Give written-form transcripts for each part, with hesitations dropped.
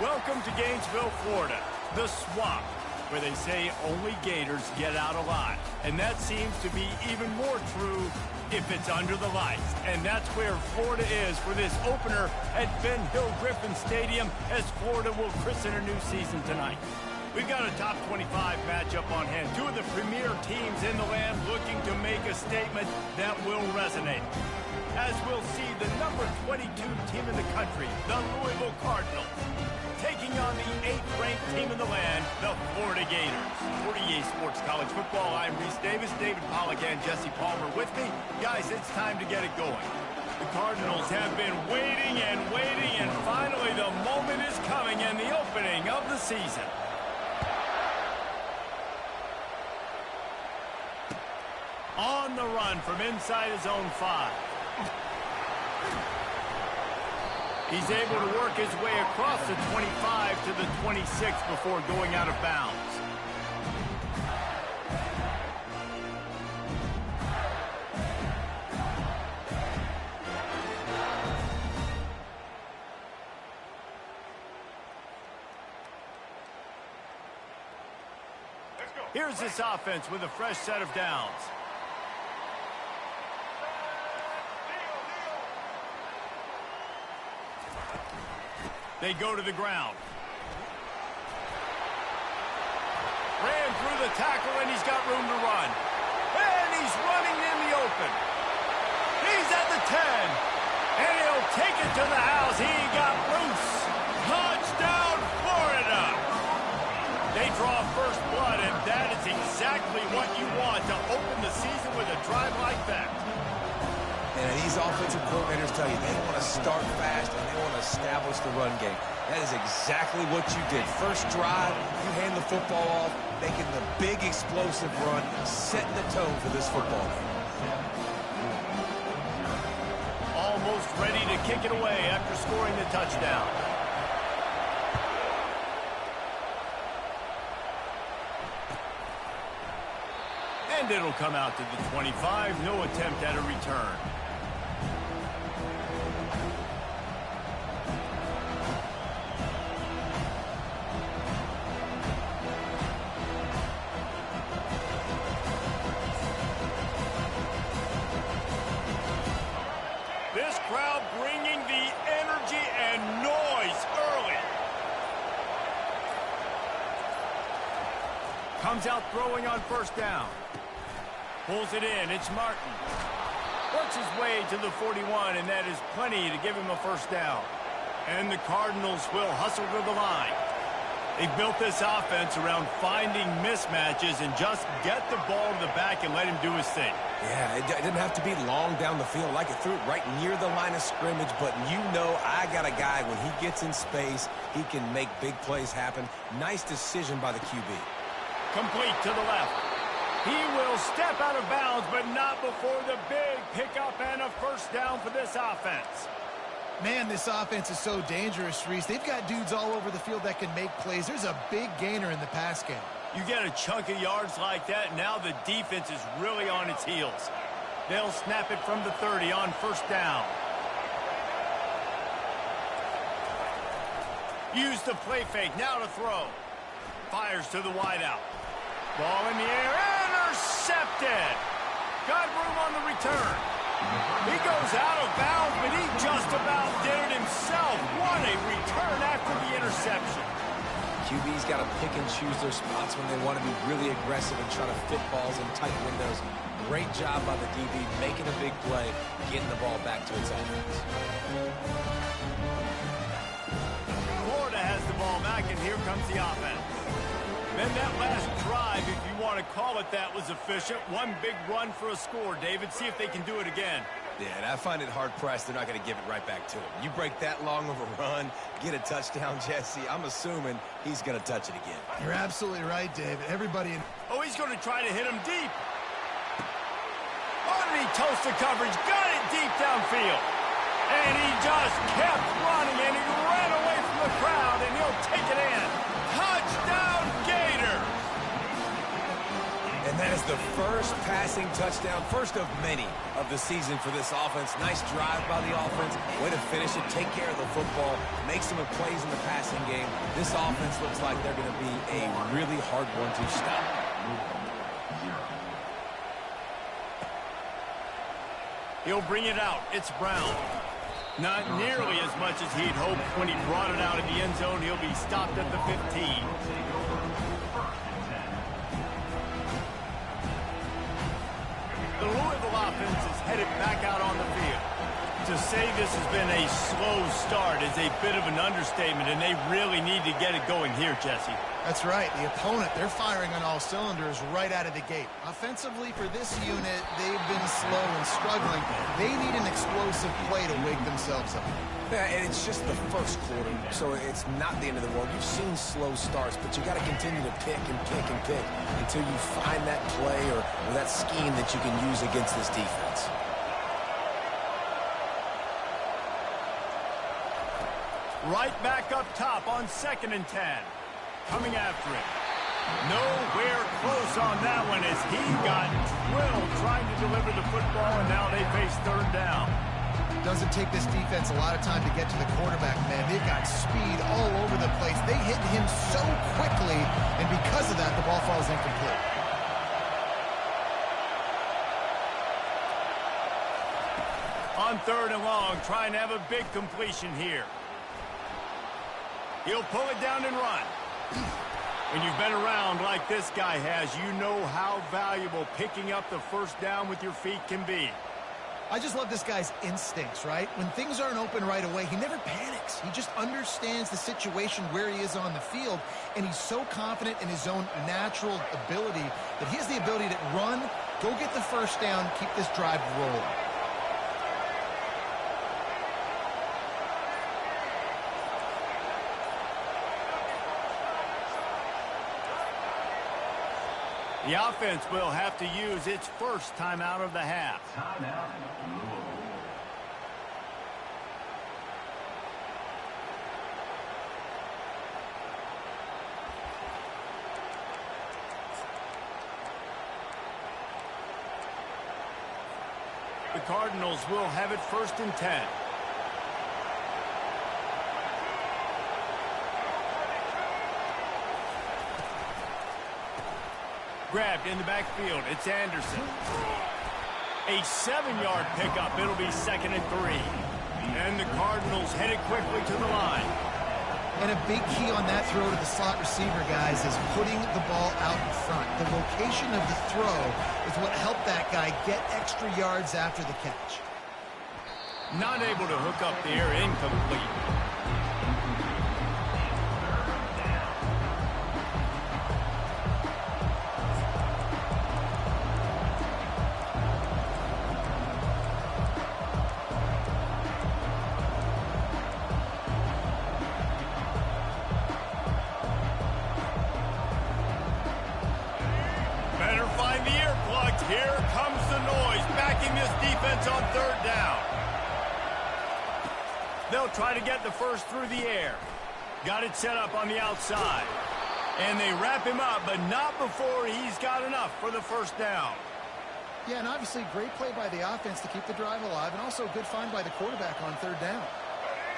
Welcome to Gainesville, Florida, the swamp, where they say only Gators get out alive. And that seems to be even more true if it's under the lights. And that's where Florida is for this opener at Ben Hill Griffin Stadium as Florida will christen a new season tonight. We've got a top 25 matchup on hand. Two of the premier teams in the land looking to make a statement that will resonate. As we'll see the number 22 team in the country, the Louisville Cardinals, taking on the 8th-ranked team in the land, the Florida Gators. 48 Sports College Football, I'm Reese Davis, David Pollack and Jesse Palmer with me. Guys, it's time to get it going. The Cardinals have been waiting, and finally the moment is coming in the opening of the season. On the run from inside his own 5. He's able to work his way across the 25 to the 26 before going out of bounds. Here's this offense with a fresh set of downs. They go to the ground. Ran through the tackle, and he's got room to run. And he's running in the open. He's at the 10. And he'll take it to the house. He got loose. Touchdown, Florida. They draw first blood, and that is exactly what you want to open the season with a drive like that. And these offensive coordinators tell you they want to start fast and they want to establish the run game. That is exactly what you did. First drive, you hand the football off, making the big explosive run, setting the tone for this football game. Almost ready to kick it away after scoring the touchdown. And it'll come out to the 25. No attempt at a return. This crowd bringing the energy and noise early. Comes out throwing on first down. Pulls it in. It's Martin. Works his way to the 41, and that is plenty to give him a first down. And the Cardinals will hustle to the line. They've built this offense around finding mismatches and just get the ball to the back and let him do his thing. Yeah, it didn't have to be long down the field. Like it threw it right near the line of scrimmage, but you know I got a guy, when he gets in space, he can make big plays happen. Nice decision by the QB. Complete to the left. He will step out of bounds, but not before the big pickup and a first down for this offense. Man, this offense is so dangerous, Reese. They've got dudes all over the field that can make plays. There's a big gainer in the pass game. You get a chunk of yards like that, now the defense is really on its heels. They'll snap it from the 30 on first down. Use the play fake, now to throw. Fires to the wideout. Ball in the air, intercepted. Got room on the return. He goes out of bounds, but he just about did it himself. What a return after the interception. QB's got to pick and choose their spots when they want to be really aggressive and try to fit balls in tight windows. Great job by the DB making a big play, getting the ball back to its offense. Florida has the ball back, and here comes the offense. Then that last drive, if you want to call it that, was efficient. One big run for a score, David. See if they can do it again. Yeah, and I find it hard-pressed they're not going to give it right back to him. You break that long of a run, get a touchdown, Jesse, I'm assuming he's going to touch it again. You're absolutely right, David. Everybody in... Oh, he's going to try to hit him deep. Oh, and he toasts the coverage. Got it deep downfield. And he just kept running, and he ran away from the crowd, and he'll take it in. Touchdown, Gators! And that is the first first passing touchdown, first of many of the season for this offense. Nice drive by the offense. Way to finish it, take care of the football, make some plays in the passing game. This offense looks like they're going to be a really hard one to stop. He'll bring it out. It's Brown. Not nearly as much as he'd hoped when he brought it out of the end zone. He'll be stopped at the 15. The Louisville offense is headed back out on the field. To say this has been a slow start is a bit of an understatement, and they really need to get it going here, Jesse. That's right. The opponent, they're firing on all cylinders right out of the gate. Offensively, for this unit, they've been slow and struggling. They need an explosive play to wake themselves up. Yeah, and it's just the first quarter, so it's not the end of the world. You've seen slow starts, but you got to continue to pick and pick and pick until you find that play or that scheme that you can use against this defense. Right back up top on 2nd and 10. Coming after it. Nowhere close on that one as he got drilled trying to deliver the football, and now they face 3rd down. Doesn't take this defense a lot of time to get to the quarterback, man. They've got speed all over the place. They hit him so quickly, and because of that, the ball falls incomplete. On 3rd and long, trying to have a big completion here. He'll pull it down and run. When you've been around like this guy has, you know how valuable picking up the first down with your feet can be. I just love this guy's instincts, right? When things aren't open right away, he never panics. He just understands the situation where he is on the field, and he's so confident in his own natural ability that he has the ability to run, go get the first down, keep this drive rolling. The offense will have to use its first timeout of the half. The Cardinals will have it 1st and 10. Grabbed in the backfield. It's Anderson. A 7-yard pickup. It'll be 2nd and 3. And the Cardinals headed quickly to the line. And a big key on that throw to the slot receiver, guys, is putting the ball out in front. The location of the throw is what helped that guy get extra yards after the catch. Not able to hook up there. Incomplete. Here comes the noise, backing this defense on 3rd down. They'll try to get the first through the air. Got it set up on the outside. And they wrap him up, but not before he's got enough for the first down. Yeah, and obviously great play by the offense to keep the drive alive, and also a good find by the quarterback on 3rd down.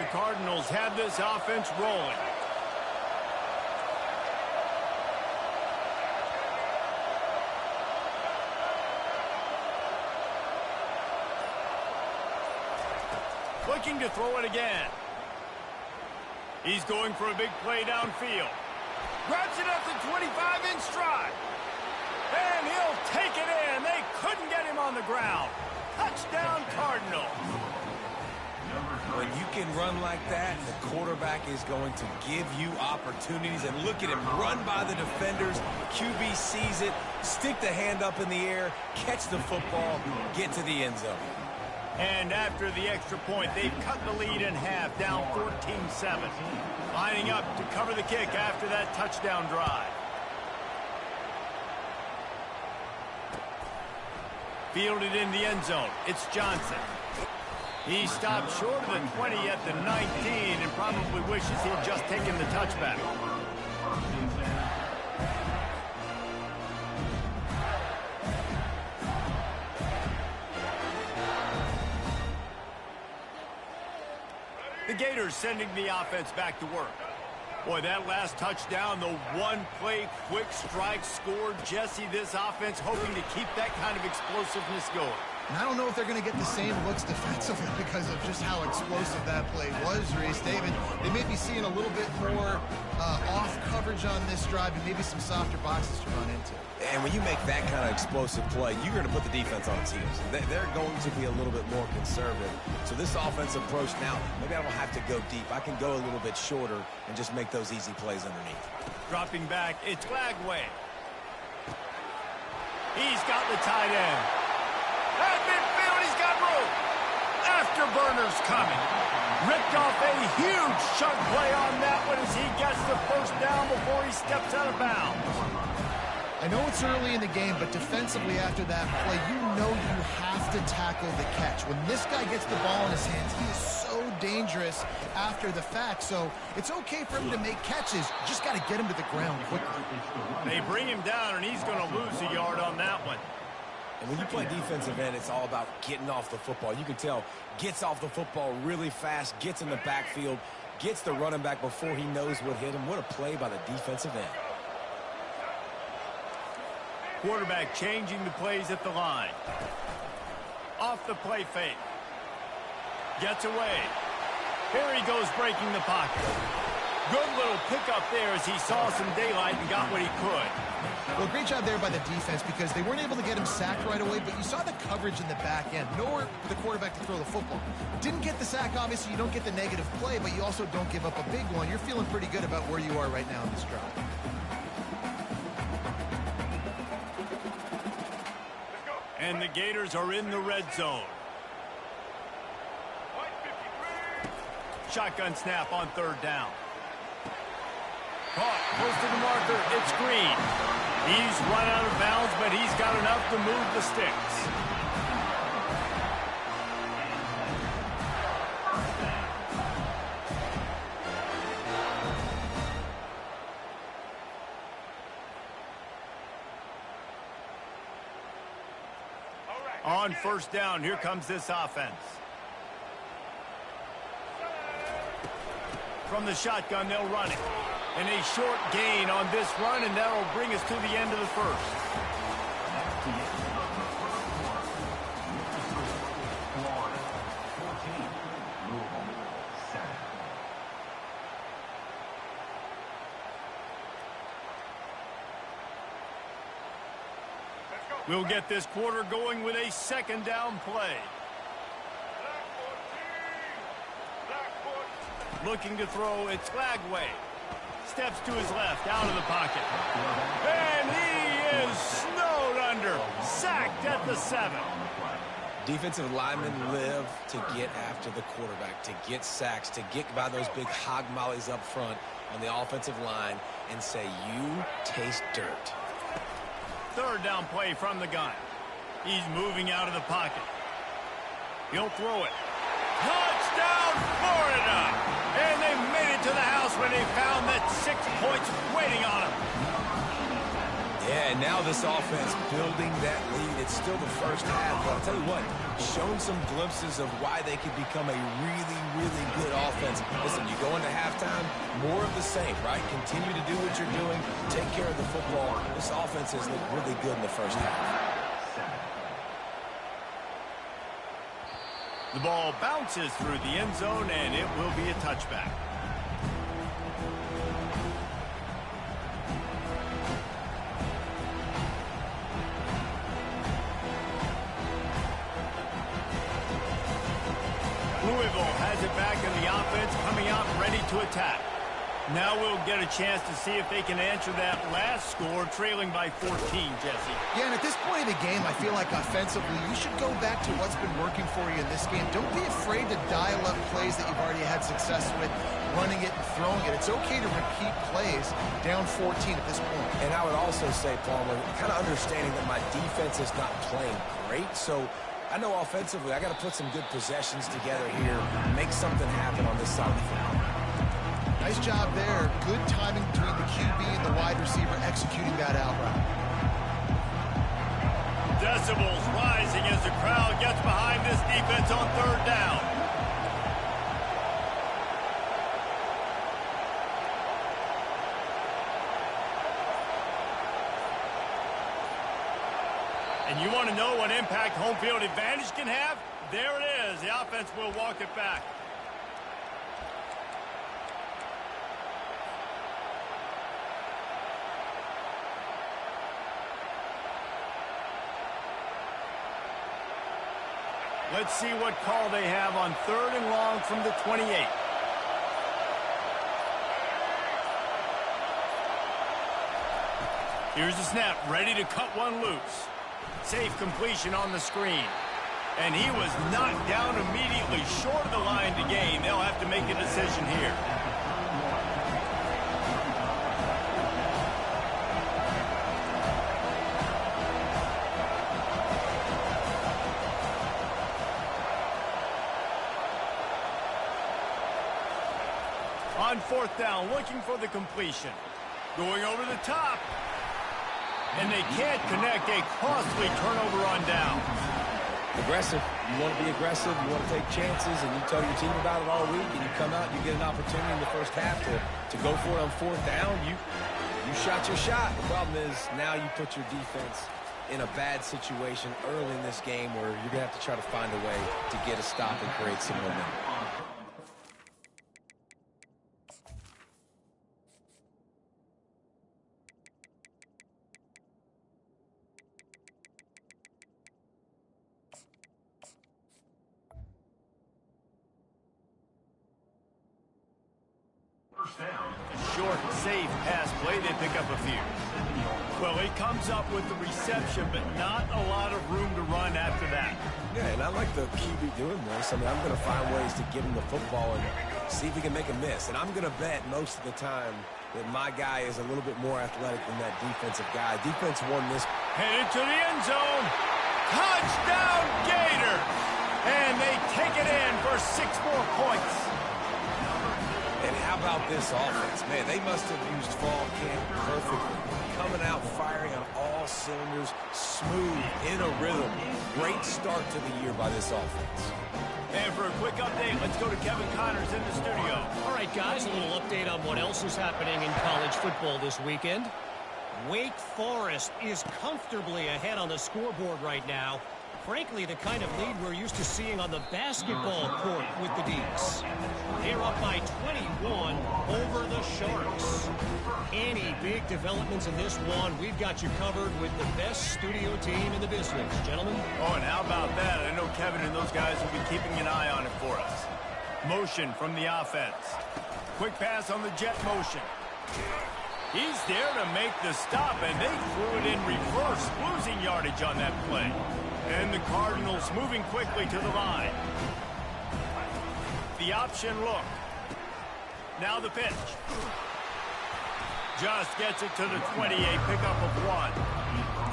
The Cardinals have this offense rolling. Looking to throw it again. He's going for a big play downfield. Grabs it up to 25 in stride. And he'll take it in. They couldn't get him on the ground. Touchdown, Cardinals. When you can run like that, the quarterback is going to give you opportunities. And look at him run by the defenders. QB sees it, stick the hand up in the air, catch the football, get to the end zone. And after the extra point, they've cut the lead in half, down 14-7. Lining up to cover the kick after that touchdown drive. Fielded in the end zone. It's Johnson. He stopped short of the 20 at the 19 and probably wishes he'd just taken the touchback. Gators sending the offense back to work. Boy, that last touchdown, the one-play quick strike scored. Jesse, this offense hoping to keep that kind of explosiveness going. And I don't know if they're going to get the same looks defensively because of just how explosive that play was, Reese. David, they may be seeing a little bit more off coverage on this drive and maybe some softer boxes to run into. And when you make that kind of explosive play, you're going to put the defense on its heels. They're going to be a little bit more conservative. So this offensive approach now, maybe I don't have to go deep. I can go a little bit shorter and just make those easy plays underneath. Dropping back, it's Glagway. He's got the tight end. At midfield, he's got room. Afterburners coming. Ripped off a huge chunk play on that one as he gets the first down before he steps out of bounds. I know it's early in the game, but defensively after that play, you know you have to tackle the catch. When this guy gets the ball in his hands, he is so dangerous after the fact. So it's okay for him to make catches. You just got to get him to the ground quickly. They bring him down, and he's going to lose a yard on that one. And when you play defensive end, it's all about getting off the football. You can tell, gets off the football really fast, gets in the backfield, gets the running back before he knows what hit him. What a play by the defensive end. Quarterback changing the plays at the line. Off the play fake. Gets away. Here he goes breaking the pocket. Good little pickup there as he saw some daylight and got what he could. Well, great job there by the defense because they weren't able to get him sacked right away, but you saw the coverage in the back end. Nowhere for the quarterback to throw the football. Didn't get the sack, obviously. You don't get the negative play, but you also don't give up a big one. You're feeling pretty good about where you are right now in this drive. And the Gators are in the red zone. Shotgun snap on third down. Caught close to the marker. It's Green. He's run out of bounds, but he's got enough to move the sticks. On first down, here comes this offense. From the shotgun, they'll run it. And a short gain on this run, and that'll bring us to the end of the first. We'll get this quarter going with a second down play. Looking to throw, it's Glagway. Steps to his left, out of the pocket. And he is snowed under. Sacked at the 7. Defensive linemen live to get after the quarterback, to get sacks, to get by those big hog mollies up front on the offensive line and say, you taste dirt. Third down play from the gun. He's moving out of the pocket. He'll throw it. Touchdown, Florida! And they made it to the house when they found that 6 points waiting on them. Yeah, and now this offense building that lead. It's still the first half, but I'll tell you what, shown some glimpses of why they could become a really, really good offense. Listen, you go into halftime, more of the same, right? Continue to do what you're doing, take care of the football. This offense has looked really good in the first half. The ball bounces through the end zone, and it will be a touchback. Louisville has it back in the offense, coming out ready to attack. Now we'll get a chance to see if they can answer that last score, trailing by 14, Jesse. Yeah, and at this point in the game, I feel like offensively, you should go back to what's been working for you in this game. Don't be afraid to dial up plays that you've already had success with, running it and throwing it. It's okay to repeat plays down 14 at this point. And I would also say, Palmer, kind of understanding that my defense is not playing great, so I know offensively I got to put some good possessions together here, make something happen on this side of the football. Nice job there. Good timing between the QB and the wide receiver executing that out route. Decibels rising as the crowd gets behind this defense on third down. And you want to know what impact home field advantage can have? There it is. The offense will walk it back. Let's see what call they have on 3rd and long from the 28. Here's the snap, ready to cut one loose. Safe completion on the screen. And he was knocked down immediately short of the line to gain. They'll have to make a decision here. On 4th down, looking for the completion. Going over the top. And they can't connect. A costly turnover on down. Aggressive. You want to be aggressive. You want to take chances, and you tell your team about it all week, and you come out and you get an opportunity in the first half to go for it on 4th down. You shot your shot. The problem is now you put your defense in a bad situation early in this game where you're going to have to try to find a way to get a stop and create some momentum. Short, safe pass play. They pick up a few. Well, he comes up with the reception, but not a lot of room to run after that. Yeah, and I like the QB doing this. I mean, I'm going to find ways to get him the football and see if he can make a miss. And I'm going to bet most of the time that my guy is a little bit more athletic than that defensive guy. Defense won this. Headed to the end zone. Touchdown, Gators! And they take it in for 6 more points. And how about this offense? Man, they must have used fall camp perfectly. Coming out firing on all cylinders, smooth, in a rhythm. Great start to the year by this offense. And for a quick update, let's go to Kevin Connors in the studio. All right, guys, a little update on what else is happening in college football this weekend. Wake Forest is comfortably ahead on the scoreboard right now. Frankly, the kind of lead we're used to seeing on the basketball court with the Deeks. They're up by 21 over the Sharks. Any big developments in this one, we've got you covered with the best studio team in the business, gentlemen. Oh, and how about that? I know Kevin and those guys will be keeping an eye on it for us. Motion from the offense. Quick pass on the jet motion. He's there to make the stop, and they threw it in reverse, losing yardage on that play. And the Cardinals moving quickly to the line. The option look. Now the pitch. Just gets it to the 28, pickup of 1.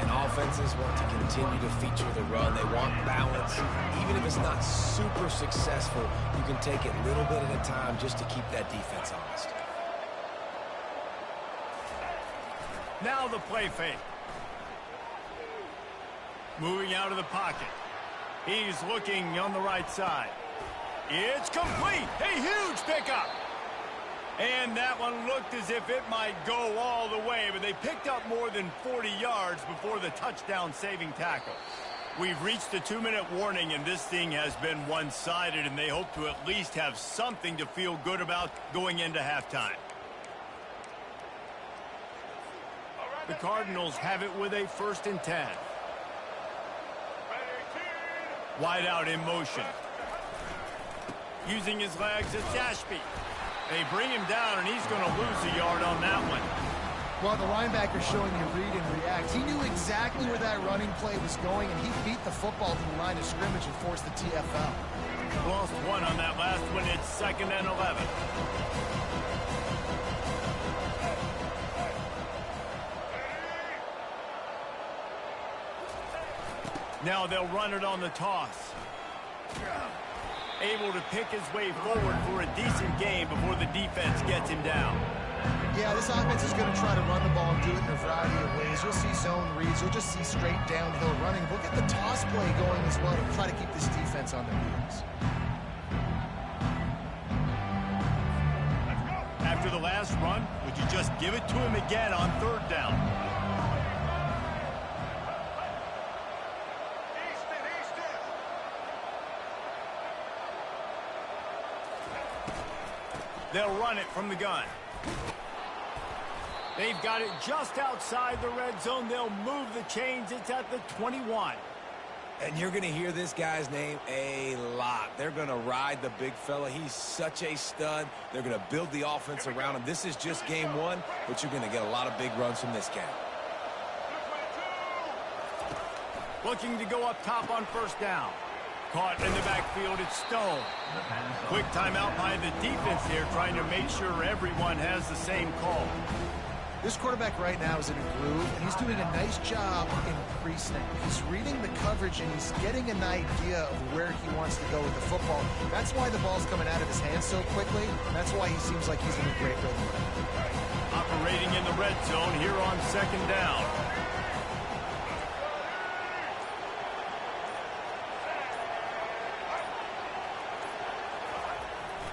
And offenses want to continue to feature the run. They want balance. Even if it's not super successful, you can take it little bit at a time just to keep that defense honest. Now the play fake. Moving out of the pocket. He's looking on the right side. It's complete. A huge pickup. And that one looked as if it might go all the way, but they picked up more than 40 yards before the touchdown-saving tackle. We've reached the 2-minute warning, and this thing has been one-sided, and they hope to at least have something to feel good about going into halftime. The Cardinals have it with a 1st and 10. Wide out in motion. Using his legs, it's Ashby. They bring him down, and he's going to lose a yard on that one. Well, the linebacker's showing you read and react. He knew exactly where that running play was going, and he beat the football to the line of scrimmage and forced the TFL. Lost 1 on that last one. It's 2nd and 11. Now they'll run it on the toss. Able to pick his way forward for a decent game before the defense gets him down. Yeah, this offense is going to try to run the ball and do it in a variety of ways. You'll see zone reads. You'll just see straight downhill running. We'll get the toss play going as well to try to keep this defense on their heels. After the last run, would you just give it to him again on 3rd down? They'll run it from the gun. They've got it just outside the red zone. They'll move the chains. It's at the 21. And you're going to hear this guy's name a lot. They're going to ride the big fella. He's such a stud. They're going to build the offense around him. This is just game one, but you're going to get a lot of big runs from this guy. Looking to go up top on first down. Caught in the backfield, it's Stone. Quick timeout by the defense here, trying to make sure everyone has the same call. This quarterback right now is in a groove, and he's doing a nice job in pre-snap. He's reading the coverage, and he's getting an idea of where he wants to go with the football. That's why the ball's coming out of his hands so quickly. That's why he seems like he's in a great rhythm. Operating in the red zone here on second down.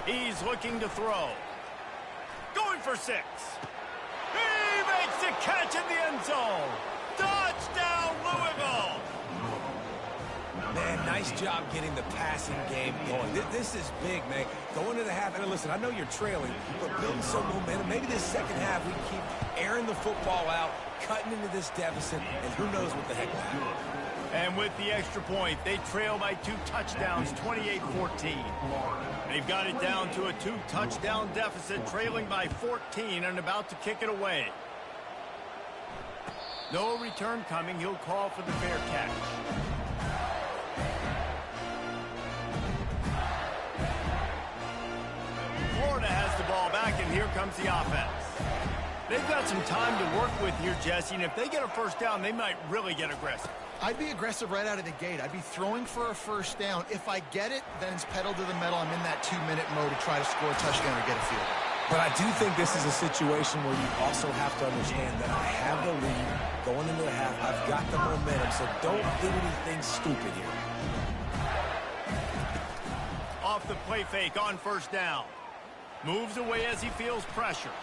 He's looking to throw. Going for 6. He makes the catch in the end zone. Touchdown, Louisville. Man, nice job getting the passing game going. This is big, man. Going to the half, and listen, I know you're trailing, but building some momentum. Maybe this second half we keep airing the football out, cutting into this deficit, and who knows what the heck will happen. And with the extra point, they trail by 2 touchdowns, 28-14. They've got it down to a 2-touchdown deficit, trailing by 14 and about to kick it away. No return coming. He'll call for the fair catch. Florida has the ball back, and here comes the offense. They've got some time to work with here, Jesse, and if they get a first down, they might really get aggressive. I'd be aggressive right out of the gate. I'd be throwing for a first down. If I get it, then it's pedal to the metal. I'm in that 2-minute mode to try to score a touchdown or get a field. But I do think this is a situation where you also have to understand that I have the lead going into the half. I've got the momentum, so don't do anything stupid here. Off the play fake on first down. Moves away as he feels pressure.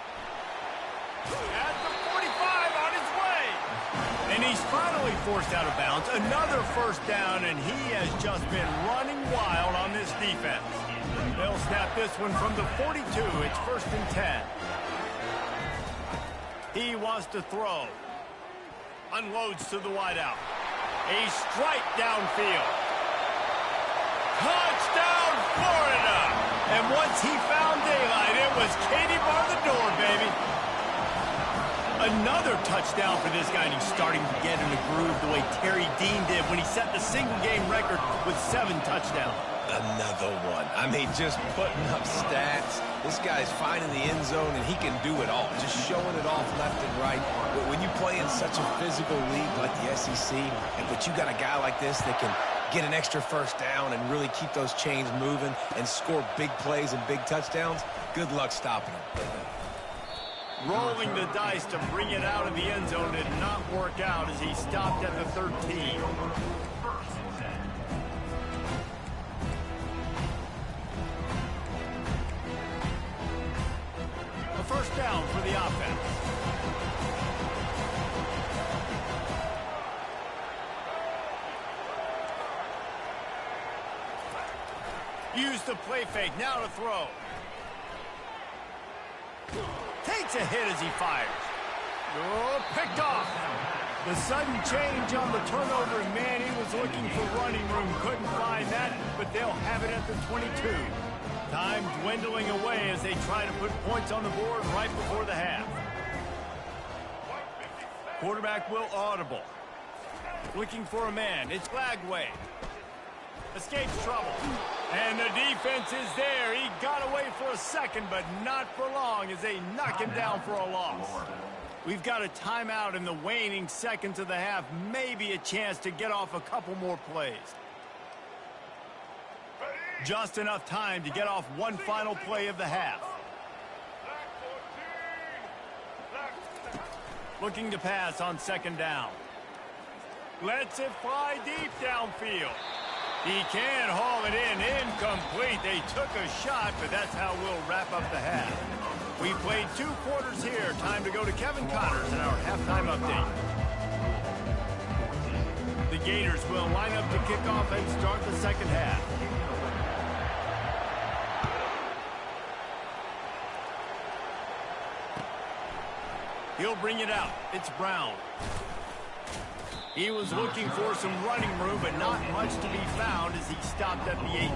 At the 45 on his way. And he's finally forced out of bounds. Another first down, and he has just been running wild on this defense. They'll snap this one from the 42. It's 1st and 10. He wants to throw. Unloads to the wideout. A strike downfield. Touchdown, Florida! And once he found daylight, it was Katie bar the door, baby. Another touchdown for this guy, and he's starting to get in the groove the way Terry Dean did when he set the single-game record with 7 touchdowns. Another one. I mean, just putting up stats. This guy's finding the end zone, and he can do it all. Just showing it off left and right. But when you play in such a physical league like the SEC, but you got a guy like this that can get an extra first down and really keep those chains moving and score big plays and big touchdowns, good luck stopping him. Rolling the dice to bring it out of the end zone did not work out as he stopped at the 13. A first down for the offense. Use the play fake, now to throw. Takes a hit as he fires. Oh, picked off. The sudden change on the turnover, and man, he was looking for running room. Couldn't find that, but they'll have it at the 22. Time dwindling away as they try to put points on the board right before the half. Quarterback will audible. Looking for a man. It's Lagway. Escapes trouble. And the defense is there. He got away for a second, but not for long as they knock him down for a loss. We've got a timeout in the waning seconds of the half. Maybe a chance to get off a couple more plays. Just enough time to get off one final play of the half. Looking to pass on second down. Lets it fly deep downfield. He can haul it in. Incomplete. They took a shot, but that's how we'll wrap up the half. We played 2 quarters here. Time to go to Kevin Connors in our halftime update. The Gators will line up to kick off and start the second half. He'll bring it out. It's Brown. He was looking for some running room, but not much to be found as he stopped at the 18.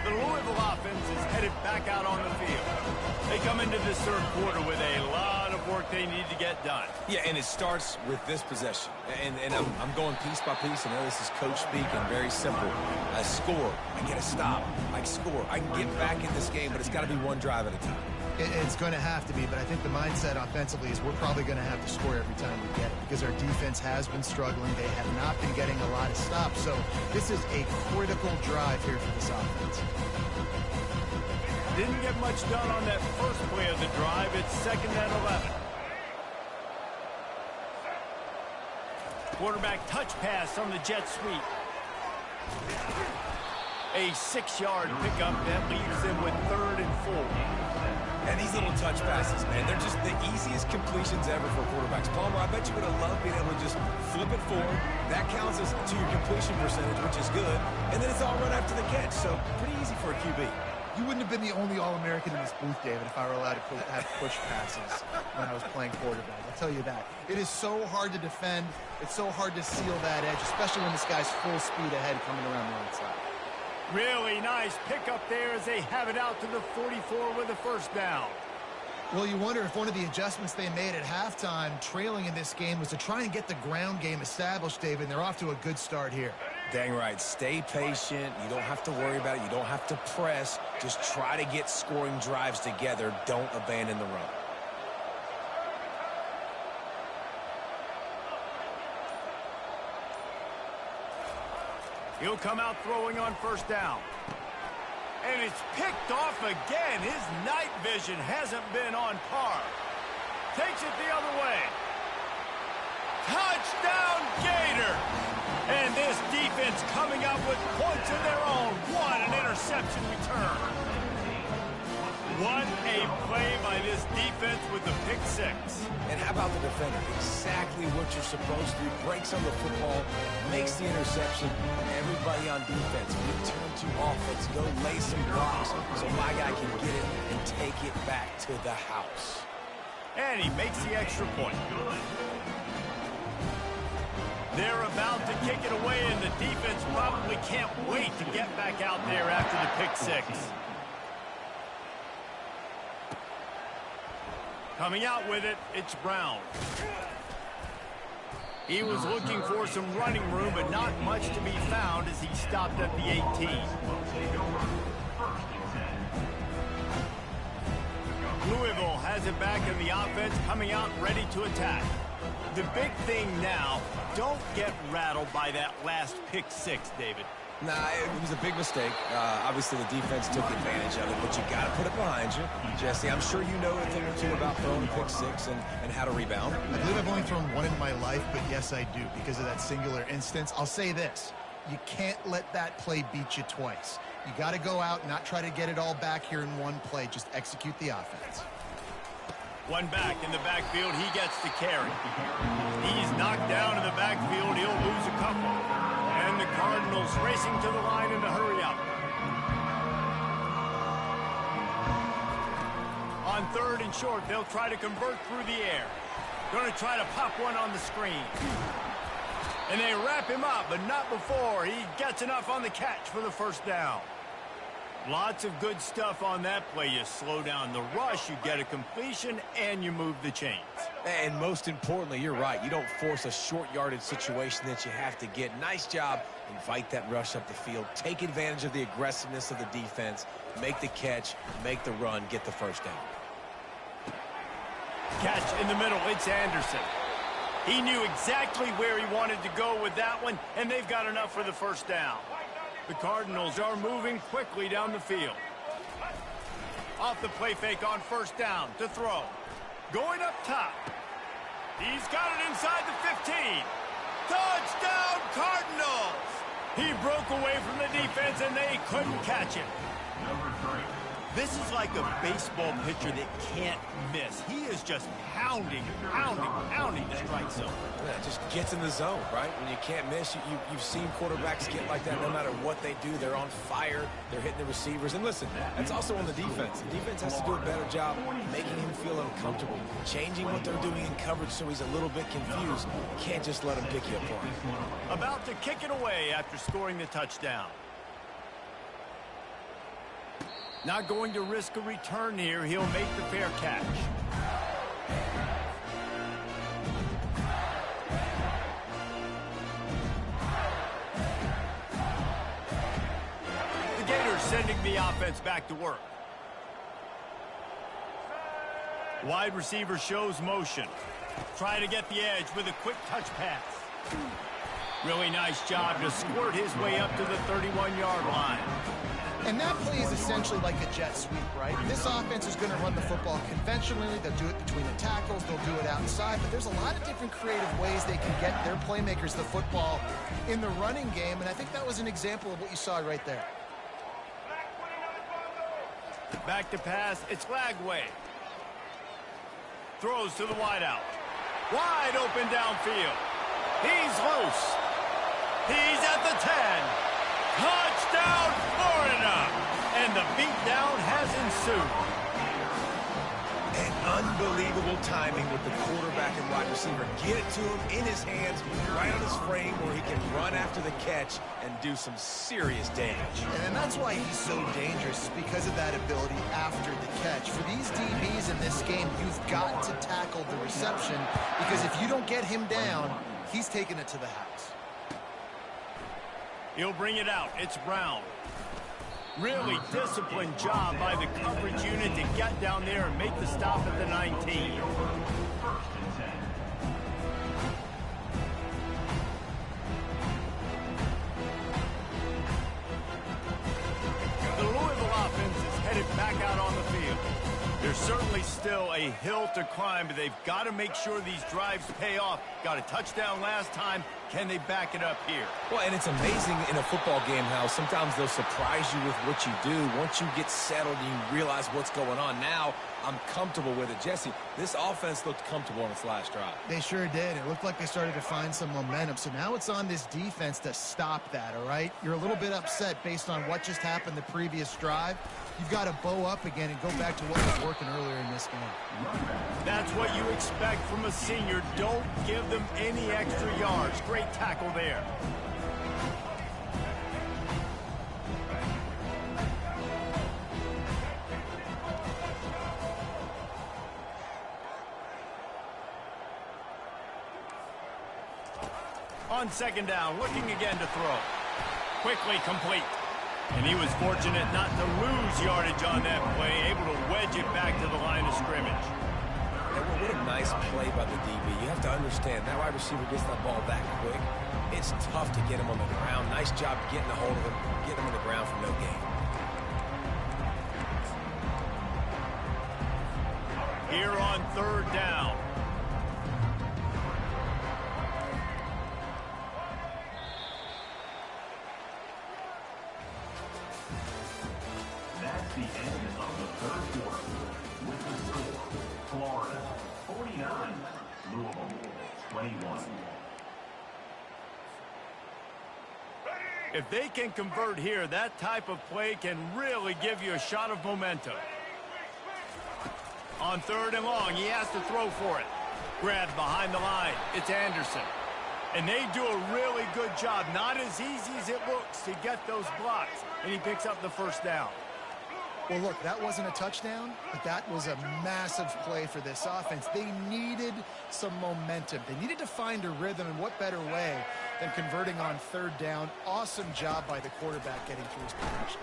The Louisville offense is headed back out on the field. They come into this third quarter with a lot of work they need to get done. Yeah, and it starts with this possession. And I'm going piece by piece. I know this is coach speak and very simple. I score. I get a stop. I score. I can get back in this game, but it's got to be one drive at a time. It's going to have to be, but I think the mindset offensively is we're probably going to have to score every time we get it because our defense has been struggling. They have not been getting a lot of stops, so this is a critical drive here for this offense. Didn't get much done on that first play of the drive. It's 2nd and 11. Quarterback touch pass on the jet sweep. A 6-yard pickup that leaves them with 3rd and 4. And these little touch passes, man, they're just the easiest completions ever for quarterbacks. Palmer, I bet you would have loved being able to just flip it forward. That counts as to your completion percentage, which is good. And then it's all run after the catch, so pretty easy for a QB. You wouldn't have been the only All-American in this booth, David, if I were allowed to have push passes when I was playing quarterback. I'll tell you that. It is so hard to defend. It's so hard to seal that edge, especially when this guy's full speed ahead coming around the outside. Really nice pickup there as they have it out to the 44 with a 1st down. Well, you wonder if one of the adjustments they made at halftime, trailing in this game, was to try and get the ground game established, David, and they're off to a good start here. Dang right. Stay patient. You don't have to worry about it. You don't have to press. Just try to get scoring drives together. Don't abandon the run. He'll come out throwing on 1st down. And it's picked off again. His night vision hasn't been on par. Takes it the other way. Touchdown, Gators! And this defense coming up with points of their own. What an interception return. What a play by this defense with the pick 6. And how about the defender? Exactly what you're supposed to do. Breaks on the football, makes the interception. Everybody on defense, return to offense. Go lay some blocks so my guy can get it and take it back to the house. And he makes the extra point. They're about to kick it away, and the defense probably can't wait to get back out there after the pick 6. Coming out with it, it's Brown. He was looking for some running room, but not much to be found as he stopped at the 18. Louisville has it back in the offense, coming out ready to attack. The big thing now, don't get rattled by that last pick 6, David. Nah, it was a big mistake. Obviously, the defense took advantage of it, but you got to put it behind you. Jesse, I'm sure you know a thing or two about throwing a pick 6 and how to rebound. I believe I've only thrown one in my life, but yes, I do because of that singular instance. I'll say this. You can't let that play beat you twice. You got to go out and not try to get it all back here in one play. Just execute the offense. One back in the backfield. He gets the carry. He's knocked down in the backfield. He'll lose a couple. And the Cardinals racing to the line in a hurry up. On 3rd and short, they'll try to convert through the air. Going to try to pop one on the screen. And they wrap him up, but not before he gets enough on the catch for the 1st down. Lots of good stuff on that play. You slow down the rush, you get a completion, and you move the chains. And most importantly, you're right. You don't force a short yardage situation that you have to get. Nice job. Invite that rush up the field. Take advantage of the aggressiveness of the defense. Make the catch, make the run, get the 1st down. Catch in the middle. It's Anderson. He knew exactly where he wanted to go with that one, and they've got enough for the 1st down. The Cardinals are moving quickly down the field. Off the play fake on 1st down to throw. Going up top. He's got it inside the 15. Touchdown, Cardinals! He broke away from the defense, and they couldn't catch him. This is like a baseball pitcher that can't miss. He is just pounding the strike zone. Yeah, it just gets in the zone, right? When you can't miss, you've seen quarterbacks get like that no matter what they do. They're on fire. They're hitting the receivers. And listen, that's also on the defense. The defense has to do a better job making him feel uncomfortable, changing what they're doing in coverage so he's a little bit confused. You can't just let him pick you apart. About to kick it away after scoring the touchdown. Not going to risk a return here. He'll make the fair catch. The Gators sending the offense back to work. Wide receiver shows motion. Trying to get the edge with a quick touch pass. Really nice job to squirt his way up to the 31-yard line. And that play is essentially like a jet sweep, right? This offense is going to run the football conventionally. They'll do it between the tackles. They'll do it outside. But there's a lot of different creative ways they can get their playmakers the football in the running game. And I think that was an example of what you saw right there. Back to pass. It's Lagway. Throws to the wideout. Wide open downfield. He's loose. He's at the 10. Touchdown, Florida! And the beatdown has ensued. And unbelievable timing with the quarterback and wide receiver. Get it to him in his hands, right on his frame where he can run after the catch and do some serious damage. And that's why he's so dangerous, because of that ability after the catch. For these DBs in this game, you've got to tackle the reception, because if you don't get him down, he's taking it to the house. He'll bring it out. It's Brown. Really disciplined job by the coverage unit to get down there and make the stop at the 19. The Louisville offense is headed back out on the field. There's certainly still a hill to climb, but they've got to make sure these drives pay off. Got a touchdown last time. Can they back it up here? Well, and it's amazing in a football game how sometimes they'll surprise you with what you do. Once you get settled and you realize what's going on, now I'm comfortable with it. Jesse, this offense looked comfortable on its last drive. They sure did. It looked like they started to find some momentum. So now it's on this defense to stop that, all right? You're a little bit upset based on what just happened the previous drive. You've got to bow up again and go back to what was working earlier in this game. That's what you expect from a senior. Don't give them any extra yards. Great tackle there. On second down, looking again to throw. Quickly complete. And he was fortunate not to lose yardage on that play, able to wedge it back to the line of scrimmage. And what a nice play by the DB. You have to understand, that wide receiver gets that ball that quick. It's tough to get him on the ground. Nice job getting a hold of him, getting him on the ground for no gain. Here on third down. That's the end of the third quarter. With the score, Florida 49, Louisville 21. If they can convert here, that type of play can really give you a shot of momentum. On third and long, he has to throw for it. Grabbed behind the line. It's Anderson. And they do a really good job. Not as easy as it looks to get those blocks. And he picks up the first down. Well, look, that wasn't a touchdown, but that was a massive play for this offense. They needed some momentum. They needed to find a rhythm, and what better way than converting on third down. Awesome job by the quarterback getting through his progression.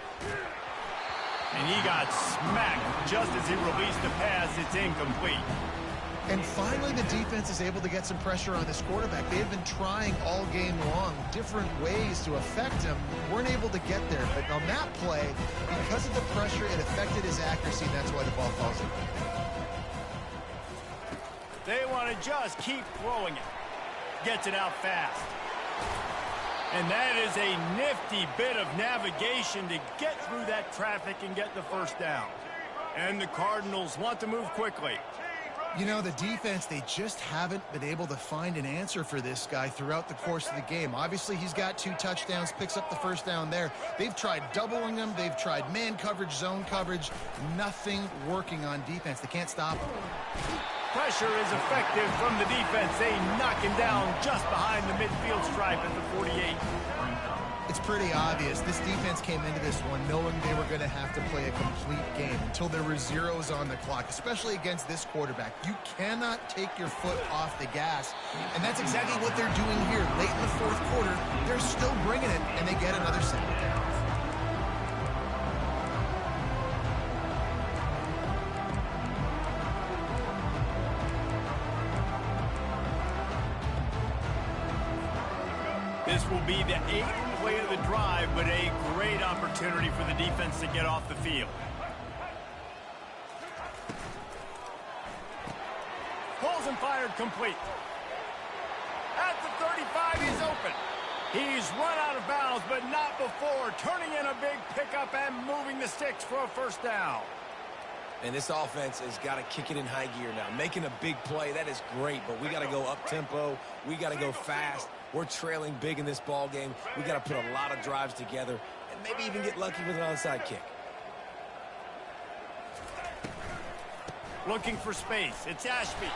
And he got smacked just as he released the pass. It's incomplete. And finally, the defense is able to get some pressure on this quarterback. They have been trying all game long different ways to affect him. Weren't able to get there. But on that play, because of the pressure, it affected his accuracy, and that's why the ball falls in. They want to just keep throwing it. Gets it out fast. And that is a nifty bit of navigation to get through that traffic and get the first down. And the Cardinals want to move quickly. You know, the defense, they just haven't been able to find an answer for this guy throughout the course of the game. Obviously, he's got 2 touchdowns, picks up the first down there. They've tried doubling him. They've tried man coverage, zone coverage. Nothing working on defense. They can't stop him. Pressure is effective from the defense. They knock him down just behind the midfield stripe at the 48. It's pretty obvious. This defense came into this one knowing they were going to have to play a complete game until there were zeros on the clock, especially against this quarterback. You cannot take your foot off the gas, and that's exactly what they're doing here. Late in the fourth quarter, they're still bringing it, and they get another second down. This will be the 8th play of the drive, but a great opportunity for the defense to get off the field. Pulls and fired complete. At the 35, he's open. He's run out of bounds, but not before turning in a big pickup and moving the sticks for a first down. And this offense has got to kick it in high gear now. Making a big play, that is great, but we got to go up-tempo. We got to go fast. We're trailing big in this ball game. We got to put a lot of drives together and maybe even get lucky with an onside kick. Looking for space. It's Ashby.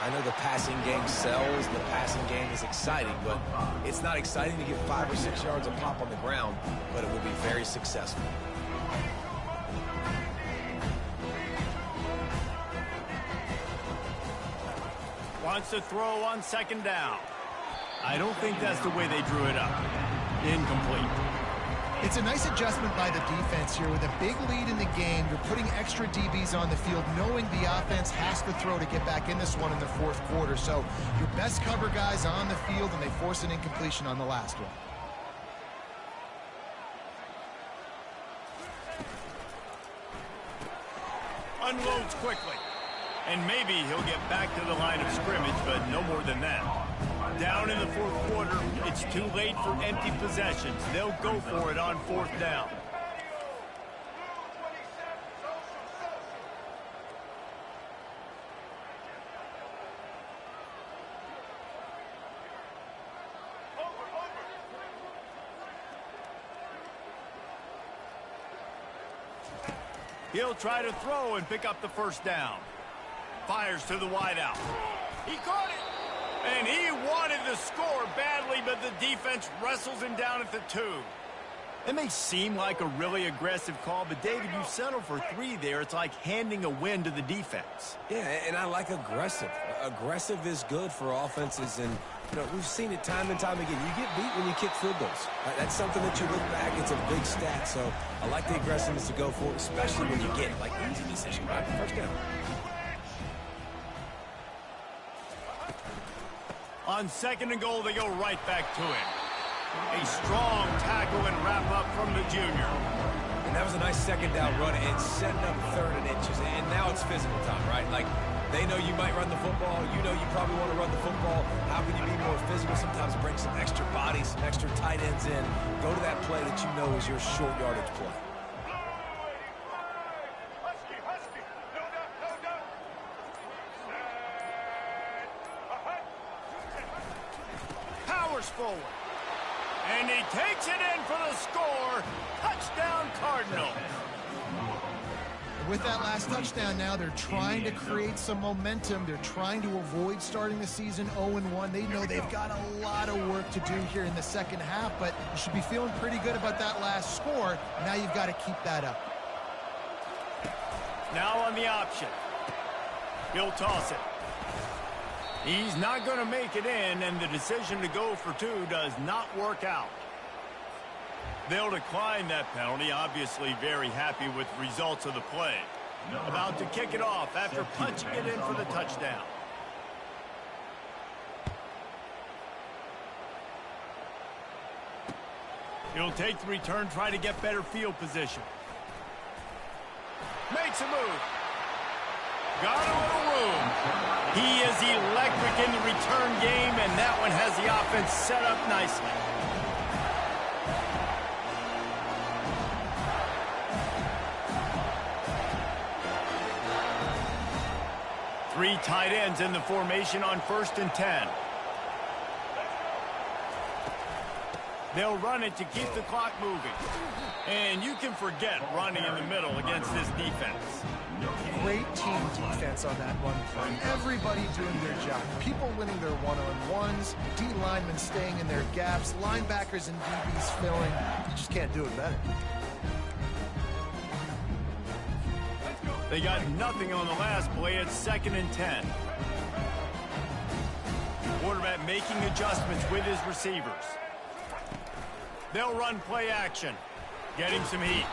I know the passing game sells, the passing game is exciting, but it's not exciting to get 5 or 6 yards of pop on the ground, but it will be very successful. Wants to throw on second down. I don't think that's the way they drew it up. Incomplete. It's a nice adjustment by the defense here. With a big lead in the game, you're putting extra DBs on the field, knowing the offense has to throw to get back in this one in the fourth quarter. So your best cover guys on the field, and they force an incompletion on the last one. Unloads quickly. And maybe he'll get back to the line of scrimmage, but no more than that. Down in the fourth quarter, it's too late for empty possessions. They'll go for it on fourth down. He'll try to throw and pick up the first down. Fires to the wideout. He caught it. And he wanted the score badly, but the defense wrestles him down at the 2. It may seem like a really aggressive call, but David, you settle for 3 there. It's like handing a win to the defense. Yeah, and I like aggressive. Aggressive is good for offenses, and you know, we've seen it time and time again. You get beat when you kick field goals. That's something that you look back, it's a big stat, so I like the aggressiveness to go for it, especially when you get it. Like, easy decision, right? First down. On second and goal, they go right back to him. A strong tackle and wrap up from the junior. And that was a nice second down run and setting up 3rd and inches. And now it's physical time, right? Like, they know you might run the football. You know you probably want to run the football. How can you be more physical? Sometimes bring some extra bodies, some extra tight ends in. Go to that play that you know is your short yardage play. Forward. And he takes it in for the score. Touchdown, Cardinals. With that last touchdown now, they're trying to create some momentum. They're trying to avoid starting the season 0-1. They know they've got a lot of work to do here in the second half, but you should be feeling pretty good about that last score. Now you've got to keep that up. Now on the option. He'll toss it. He's not going to make it in, and the decision to go for 2 does not work out. They'll decline that penalty, obviously very happy with the results of the play. About to kick it off after punching it in for the touchdown. He'll take the return, try to get better field position. Makes a move. Got a little room. He is electric in the return game, and that one has the offense set up nicely. Three tight ends in the formation on 1st and 10. They'll run it to keep the clock moving. And you can forget running in the middle against this defense. Great team defense on that run play. Everybody doing their job. People winning their one-on-ones, D linemen staying in their gaps, linebackers and DBs filling. You just can't do it better. They got nothing on the last play at 2nd and 10. Quarterback making adjustments with his receivers. They'll run play action, getting some heat.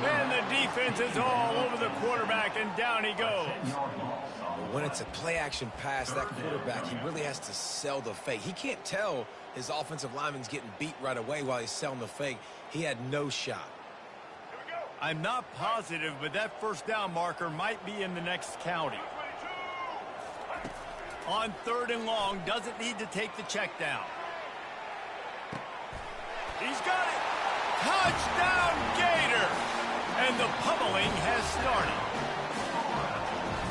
And the defense is all over the quarterback, and down he goes. When it's a play-action pass, that quarterback, he really has to sell the fake. He can't tell his offensive lineman's getting beat right away while he's selling the fake. He had no shot. I'm not positive, but that first down marker might be in the next county. On 3rd and long, doesn't need to take the check down. He's got it. Touchdown, Gators! And the pummeling has started.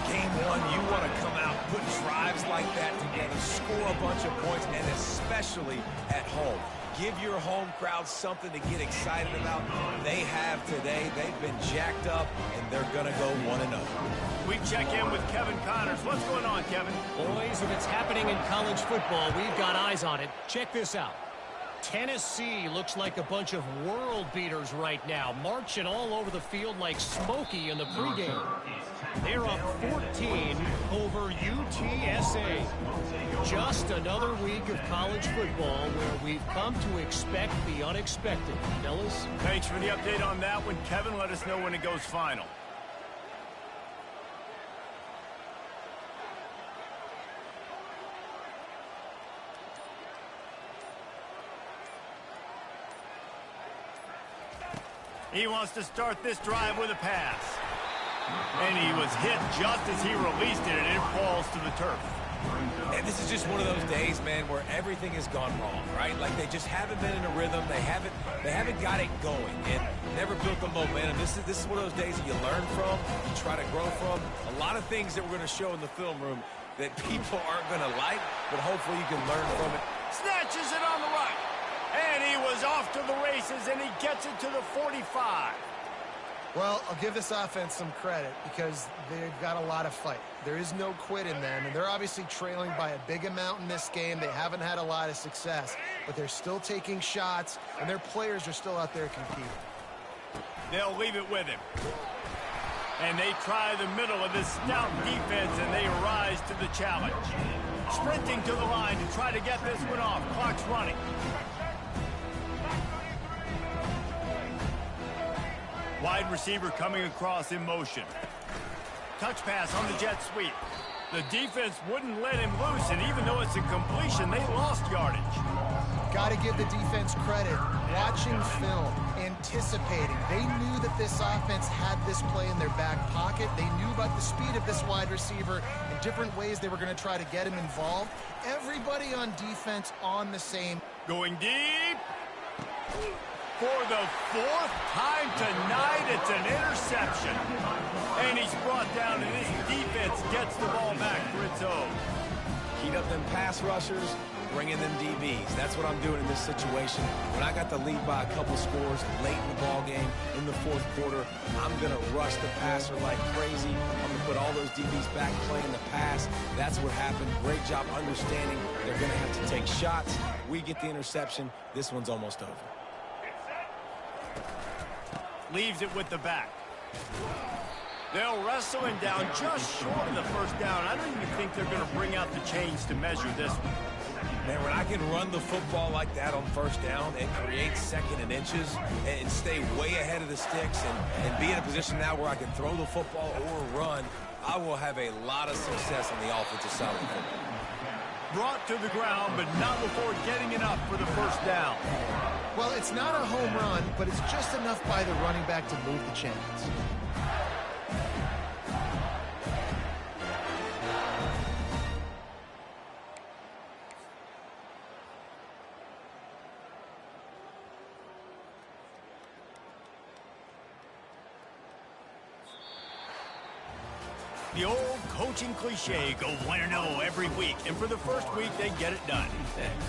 Game one, you want to come out, put drives like that together, score a bunch of points, and especially at home. Give your home crowd something to get excited about. They have today. They've been jacked up, and they're going to go 1-0. We check in with Kevin Connors. What's going on, Kevin? Boys, if it's happening in college football, we've got eyes on it. Check this out. Tennessee looks like a bunch of world beaters right now, marching all over the field like Smokey in the pregame. They're up 14 over UTSA. Just another week of college football where we've come to expect the unexpected. Fellas? Thanks for the update on that one, Kevin. Let us know when it goes final. He wants to start this drive with a pass. And he was hit just as he released it, and it falls to the turf. And this is just one of those days, man, where everything has gone wrong, right? Like they just haven't been in a rhythm. They haven't got it going and never built the momentum. This is one of those days that you learn from, you try to grow from. A lot of things that we're going to show in the film room that people aren't going to like, but hopefully you can learn from it. Snatches it on the right. And he was off to the races, and he gets it to the 45. Well, I'll give this offense some credit because they've got a lot of fight. There is no quit in them, and they're obviously trailing by a big amount in this game. They haven't had a lot of success, but they're still taking shots, and their players are still out there competing. They'll leave it with him. And they try the middle of this stout defense, and they rise to the challenge. Sprinting to the line to try to get this one off. Clock's running. Wide receiver coming across in motion. Touch pass on the jet sweep. The defense wouldn't let him loose, and even though it's a completion, they lost yardage. Got to give the defense credit. Watching film, anticipating. They knew that this offense had this play in their back pocket. They knew about the speed of this wide receiver and different ways they were going to try to get him involved. Everybody on defense on the same. Going deep. For the 4th time tonight, it's an interception. And he's brought down, and his defense gets the ball back for its own. Heat up them pass rushers, bring in them DBs. That's what I'm doing in this situation. When I got the lead by a couple scores late in the ball game, in the 4th quarter, I'm going to rush the passer like crazy. I'm going to put all those DBs back playing the pass. That's what happened. Great job understanding they're going to have to take shots. We get the interception. This one's almost over. Leaves it with the back. They'll wrestle him down just short of the first down. I don't even think they're going to bring out the chains to measure this one. Man, when I can run the football like that on first down and create 2nd and inches and stay way ahead of the sticks and be in a position now where I can throw the football or run, I will have a lot of success on the offensive side of the football. Brought to the ground, but not before getting enough for the first down. Well, it's not a home run, but it's just enough by the running back to move the chains. The old coaching cliche, go 1-0 every week. And for the first week, they get it done.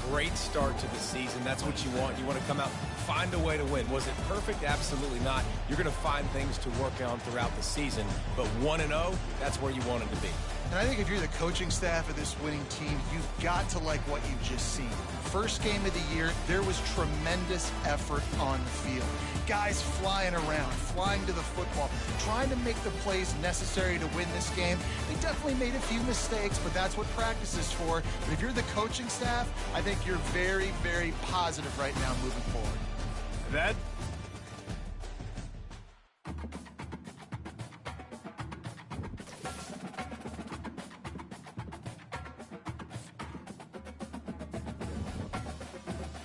Great start to the season. That's what you want. You want to come out, find a way to win. Was it perfect? Absolutely not. You're going to find things to work on throughout the season. But 1-0, that's where you want it to be. And I think if you're the coaching staff of this winning team, you've got to like what you've just seen. First game of the year, there was tremendous effort on the field. Guys flying around, flying to the football, trying to make the plays necessary to win this game. They definitely made a few mistakes, but that's what practice is for. But if you're the coaching staff, I think you're very, very positive right now moving forward. That